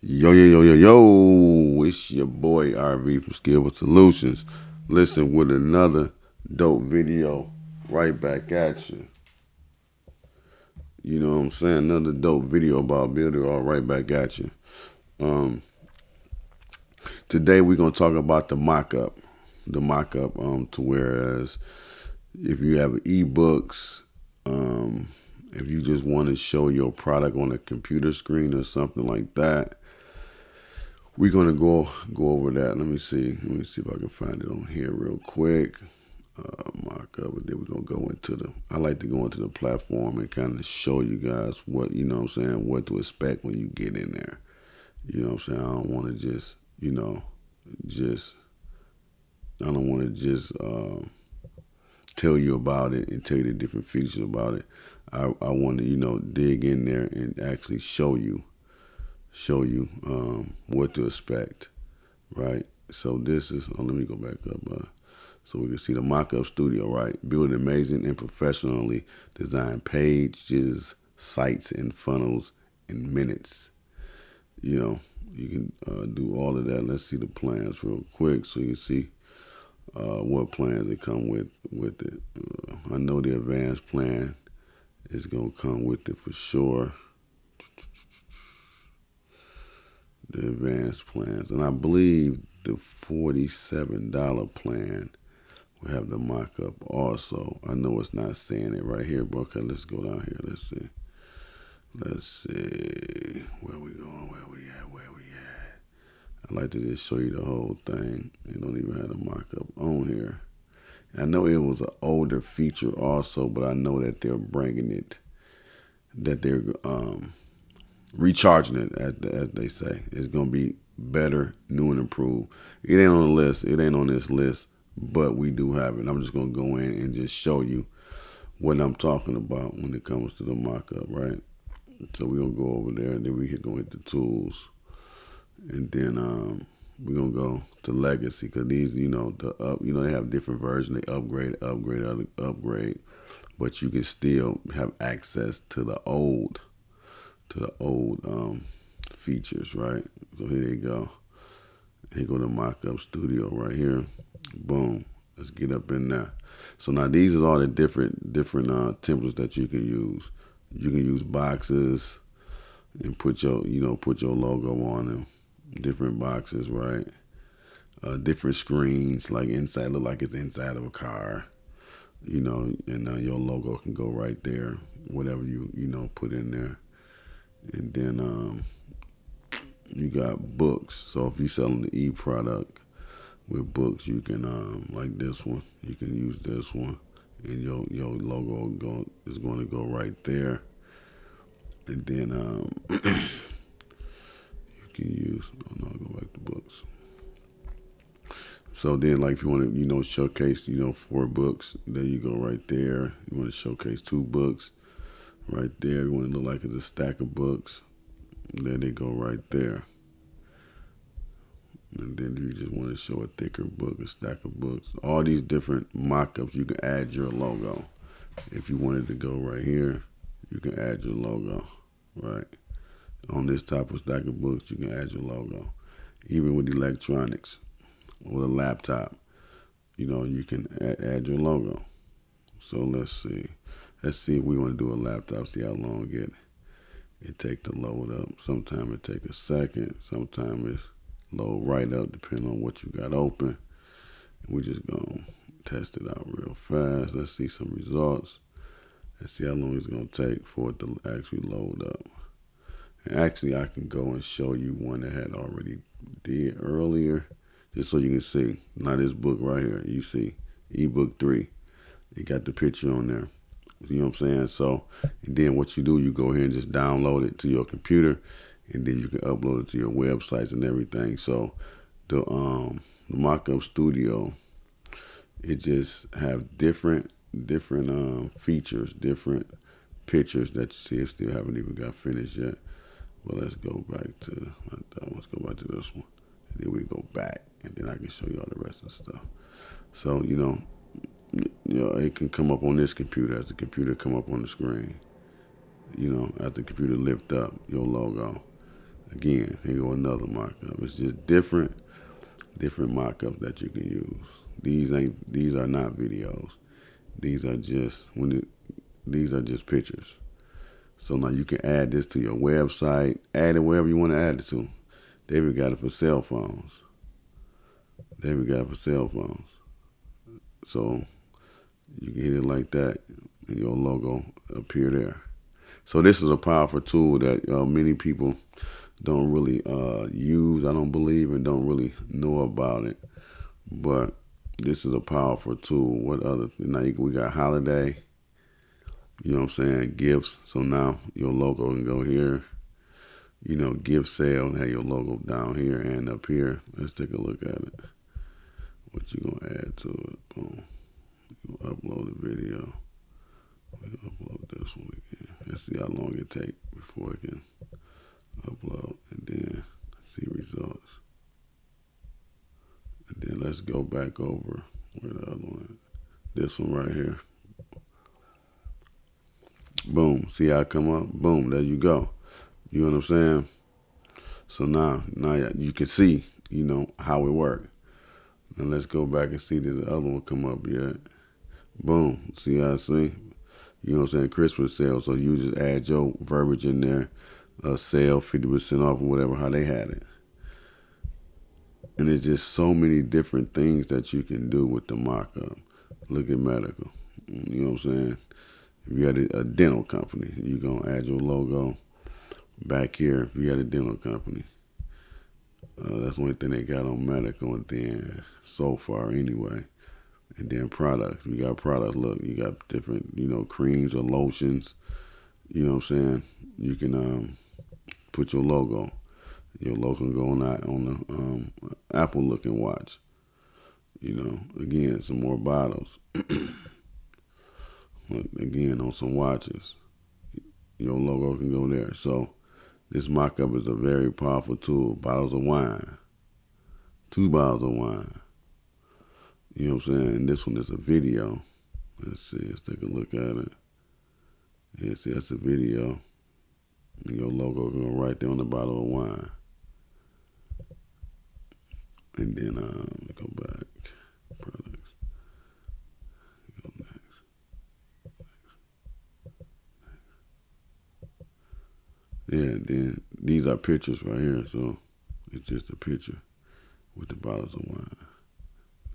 Yo, it's your boy RV from Skillful Solutionz. Listen with another dope video right back at you. You know what I'm saying? Another dope video about Builderall right back at you. Um, Today we're gonna talk about the mock-up. The mock-up to whereas if you have ebooks, if you just want to show your product on a computer screen or something like that, we're gonna go over that. Let me see if I can find it on here real quick. Mock-up, and then we're gonna go into I like to go into the platform and kind of show you guys what, you know what I'm saying, what to expect when you get in there. You know what I'm saying? I don't want to just, I don't want to just tell you about it and tell you the different features about it. I want to, dig in there and actually show you what to expect, right? So this is, let me go back up so we can see the Mockup Studio, right? Build amazing and professionally designed pages, sites, and funnels in minutes. You can do all of that. Let's see the plans real quick so you can see what plans that come with it. I know the advanced plan is going to come with it for sure. The advanced plans. And I believe the $47 plan will have the mock-up also. I know it's not saying it right here, but okay, let's go down here. Let's see. Where we going? Where we at? I like to just show you the whole thing. They don't even have the mock-up on here. I know it was an older feature also, but I know that they're bringing it, that they're recharging it, as they say. It's going to be better, new and improved. It ain't on the list. It ain't on this list, but we do have it. I'm just going to go in and just show you what I'm talking about when it comes to the mock-up, right? So we're going to go over there, and then we can go into tools. And then we're going to go to legacy, because these, they have different versions. They upgrade, but you can still have access to the old features, right? So here they go. Here go the Mockup Studio right here. Boom. Let's get up in there. So now these are all the different templates that you can use. You can use boxes and put your logo on them. Different boxes, right? Different screens, like inside, look like it's inside of a car. And your logo can go right there. Whatever you put in there. And then you got books. So if you're selling the e-product with books, you can like this one. You can use this one, and your logo is going to go right there. And then you can use. Oh no, I'll go back to books. So then, like if you want to showcase 4 books, there you go right there. You want to showcase 2 books. Right there, you want to look like it's a stack of books. There they go right there. And then you just want to show a thicker book, a stack of books. All these different mock-ups, you can add your logo. If you wanted to go right here, you can add your logo, right? On this type of stack of books, you can add your logo. Even with electronics, with a laptop, you can add your logo. So let's see. Let's see if we want to do a laptop, see how long it take to load up. Sometimes it take a second. Sometimes it's load right up, depending on what you got open. And we just gonna test it out real fast. Let's see some results. Let's see how long it's gonna take for it to actually load up. And actually, I can go and show you one that had already did earlier, just so you can see. Now this book right here, you see, ebook 3. It got the picture on there. You know what I'm saying? So, and then what you do, you go ahead and just download it to your computer, and then you can upload it to your websites and everything. So, the Mockup Studio, it just have different features, different pictures that you see. It still haven't even got finished yet. Well, let's go back to let's go back to this one, and then we go back, and then I can show you all the rest of the stuff. So, it can come up on this computer as the computer come up on the screen. As the computer lift up your logo, Again, here go another mock-up. It's just different mock-ups that you can use. These are not videos. These are just these are just pictures. So now you can add this to your website, add it wherever you want to add it to. They even got it for cell phones. So you can hit it like that, and your logo appear there. So this is a powerful tool that many people don't really use, I don't believe, and don't really know about it. But this is a powerful tool. What other? Now we got holiday. You know what I'm saying? Gifts. So now your logo can go here. You know, gift sale and have your logo down here and up here. Let's take a look at it. What you gonna add to it? Boom. You upload the video. We upload this one again. Let's see how long it takes before it can upload, and then see results. And then let's go back over where the other one is. This one right here. Boom. See how it come up? Boom. There you go. You know what I'm saying? So now you can see, you know, how it works. Now let's go back and see that the other one come up yet. Boom. See how I see? You know what I'm saying? Christmas sale. So you just add your verbiage in there. Sale 50% off or whatever, how they had it. And there's just so many different things that you can do with the mock-up. Look at medical. You know what I'm saying? If you had a dental company, you're going to add your logo back here. If you had a dental company. That's the only thing they got on medical, and then so far anyway. And then products. You got product. Look, you got different, you know, creams or lotions. You know what I'm saying? You can put your logo. Your logo can go on the Apple looking watch. You know, again, some more bottles. Again, on some watches. Your logo can go there. So this mock-up is a very powerful tool. Bottles of wine. 2 bottles of wine. You know what I'm saying? And this one is a video. Let's see. Let's take a look at it. Yeah, see, that's a video. And your logo can go right there on the bottle of wine. And then let me go back. Products. Go next. Yeah, and then these are pictures right here. So it's just a picture with the bottles of wine.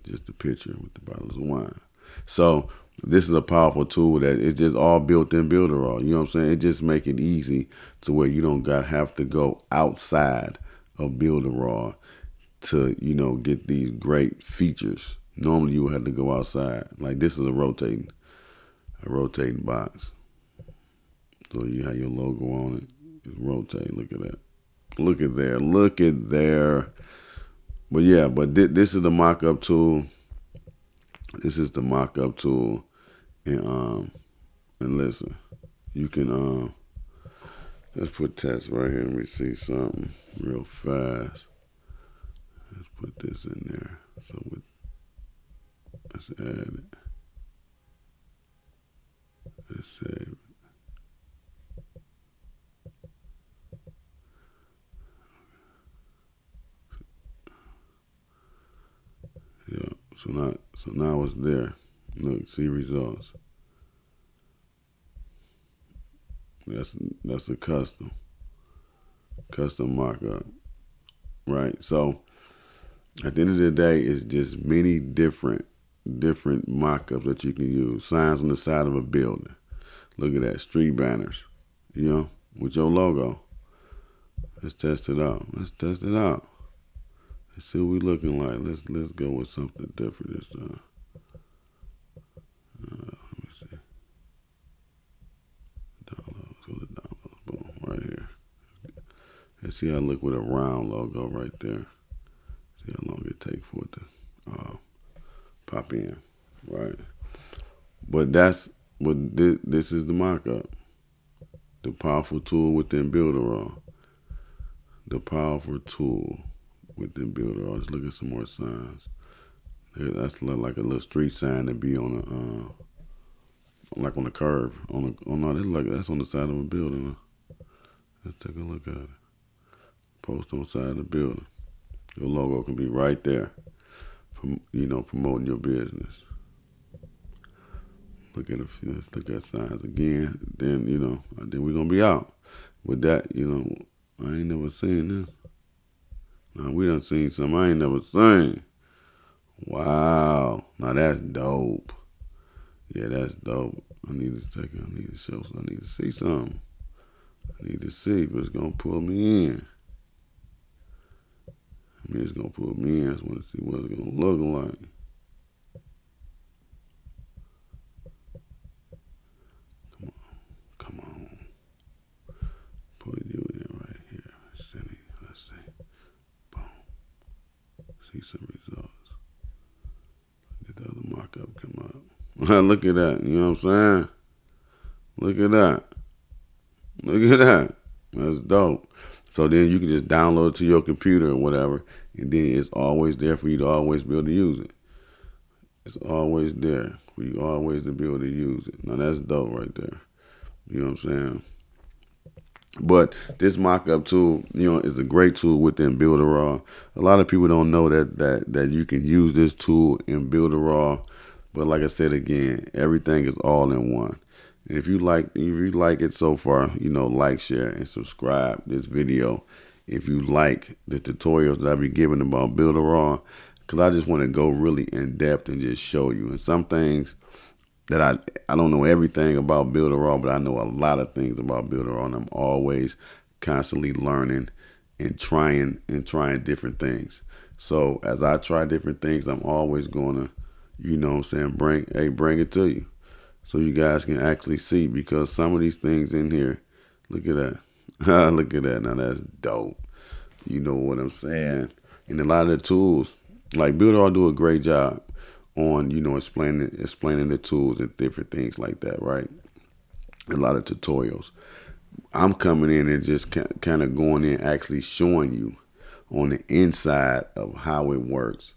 Just a picture with the bottles of wine. So this is a powerful tool that it's just all built in Builderall. You know what I'm saying? It just make it easy to where you don't have to go outside of Builderall to, you know, get these great features. Normally you would have to go outside. Like this is a rotating box. So you have your logo on it. It's rotating. Look at that. Look at there. Look at there. But yeah, this is the mock-up tool. This is the mock-up tool. And listen, you can let's put test right here. Let me see something real fast. Let's put this in there. So let's add it. Let's save it. Yeah. So now it's there. Look, see results. That's a custom mock-up, right? So at the end of the day, it's just many different mock-ups that you can use. Signs on the side of a building. Look at that, street banners, you know, with your logo. Let's test it out. Let's see what we looking like. Let's go with something different this time. Let me see. Downloads. Go to downloads. Boom, right here. And see how I look with a round logo right there. See how long it takes for it to pop in, right? But this is the mock-up. The powerful tool within Builderall. The powerful tool within Builderall. Let's look at some more signs. That's like a little street sign to be on like on the curve. No, that's on the side of a building. Let's take a look at it. Post on the side of the building. Your logo can be right there, promoting your business. Let's look at signs again. Then, then we're going to be out. With that, I ain't never seen this. Now, we done seen something I ain't never seen. Wow. Now, that's dope. Yeah, that's dope. I need to see something. I need to see if it's going to pull me in. It's going to pull me in. I just want to see what it's going to look like. Come on. Put you in right here. Let's see. Boom. See some results. Did the other mock-up come up? Look at that. You know what I'm saying? Look at that. Look at that. That's dope. So then you can just download it to your computer or whatever, and then it's always there for you to always be able to use it. It's always there for you always to be able to use it. Now that's dope right there. You know what I'm saying? But this mock-up tool, is a great tool within Builderall. A lot of people don't know that you can use this tool in Builderall. But like I said again, everything is all in one. And if you like it so far, like, share, and subscribe this video. If you like the tutorials that I be giving about Builderall, because I just want to go really in depth and just show you. And some things that I don't know everything about Builderall, but I know a lot of things about Builderall, and I'm always constantly learning and trying different things. So as I try different things, I'm always gonna, bring it to you, so you guys can actually see, because some of these things in here, look at that. Look at that. Now that's dope. You know what I'm saying? And a lot of the tools, like Builderall do a great job on, explaining the tools and different things like that, right? A lot of tutorials. I'm coming in and just kind of going in, actually showing you on the inside of how it works,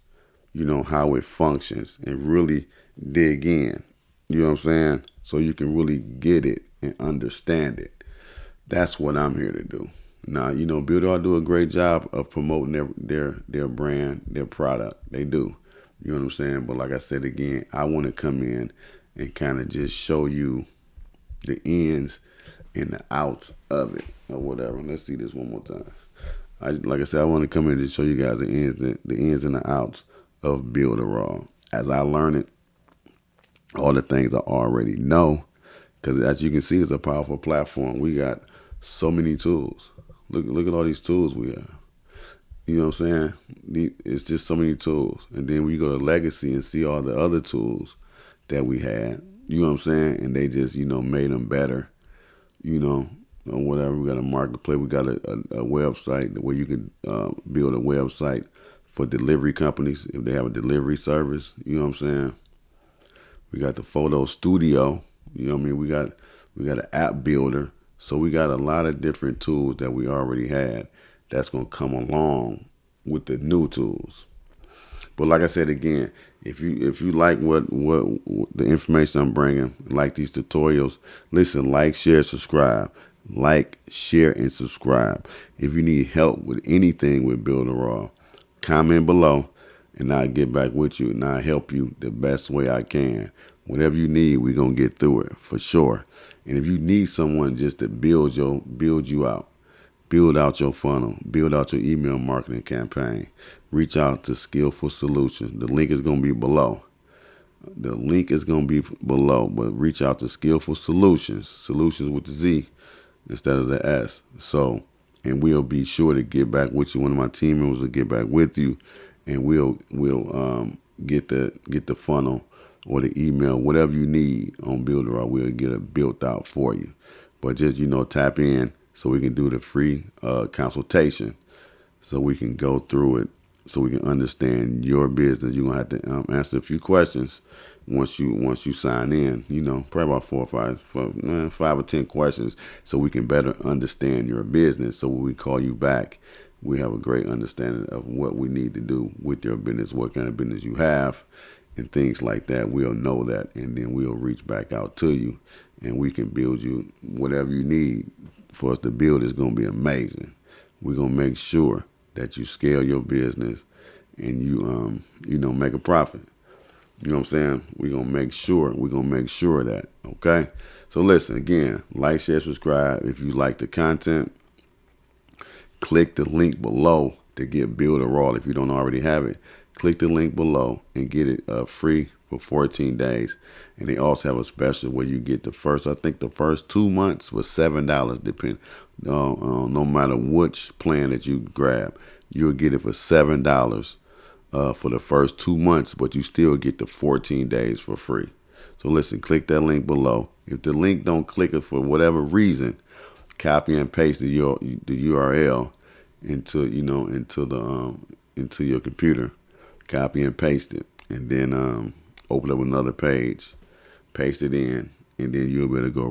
how it functions, and really dig in. You know what I'm saying? So you can really get it and understand it. That's what I'm here to do. Now, Builderall do a great job of promoting their brand, their product. They do. You know what I'm saying? But like I said again, I want to come in and kind of just show you the ins and the outs of it or whatever. Let's see this one more time. Like I said, I want to come in and show you guys the ins and the outs of Builderall. As I learn it, all the things I already know, because as you can see, it's a powerful platform. We got so many tools. Look at all these tools we have. You know what I'm saying? It's just so many tools. And then we go to Legacy and see all the other tools that we had. You know what I'm saying? And they just, made them better, or whatever. We got a marketplace. We got a website where you can build a website for delivery companies if they have a delivery service. You know what I'm saying? We got the photo studio. You know what I mean? We got an app builder. So we got a lot of different tools that we already had that's going to come along with the new tools. But like I said again, if you like what the information I'm bringing, like these tutorials, listen, like, share, subscribe. Like, share, and subscribe. If you need help with anything with Builderall, comment below, and I'll get back with you, and I'll help you the best way I can. Whatever you need, we're going to get through it, for sure. And if you need someone just to build you out, build out your funnel, build out your email marketing campaign, reach out to Skillful Solutionz. The link is going to be below. But reach out to Skillful Solutionz. Solutions with the Z instead of the S. So, and we'll be sure to get back with you. One of my team members will get back with you, and we'll get the funnel or the email, whatever you need on Builderall. We'll get it built out for you. But just, tap in so we can do the free consultation, so we can go through it, so we can understand your business. You're going to have to answer a few questions once you sign in, probably about 5 or 10 questions, so we can better understand your business. So when we call you back, we have a great understanding of what we need to do with your business, what kind of business you have, and things like that. We'll know that, and then we'll reach back out to you, and we can build you whatever you need for us to build. Is going to be amazing. We're gonna make sure that you scale your business and you make a profit. You know what I'm saying? We're gonna make sure of that. Okay. So listen, again, like, share, subscribe. If you like the content, click the link below to get Builderall. If you don't already have it, click the link below and get it free for 14 days. And they also have a special where you get the first 2 months for $7. No matter which plan that you grab, you'll get it for $7 for the first 2 months, but you still get the 14 days for free. So listen, click that link below. If the link don't click it for whatever reason, copy and paste the URL into your computer. Copy and paste it, and then open up another page, paste it in, and then you'll be able to go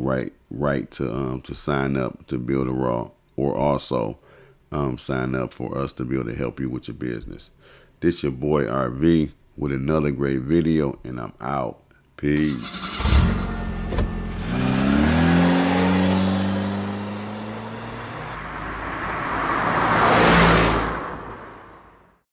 right to sign up to Builderall, or also sign up for us to be able to help you with your business. This your boy RV with another great video, and I'm out. Peace.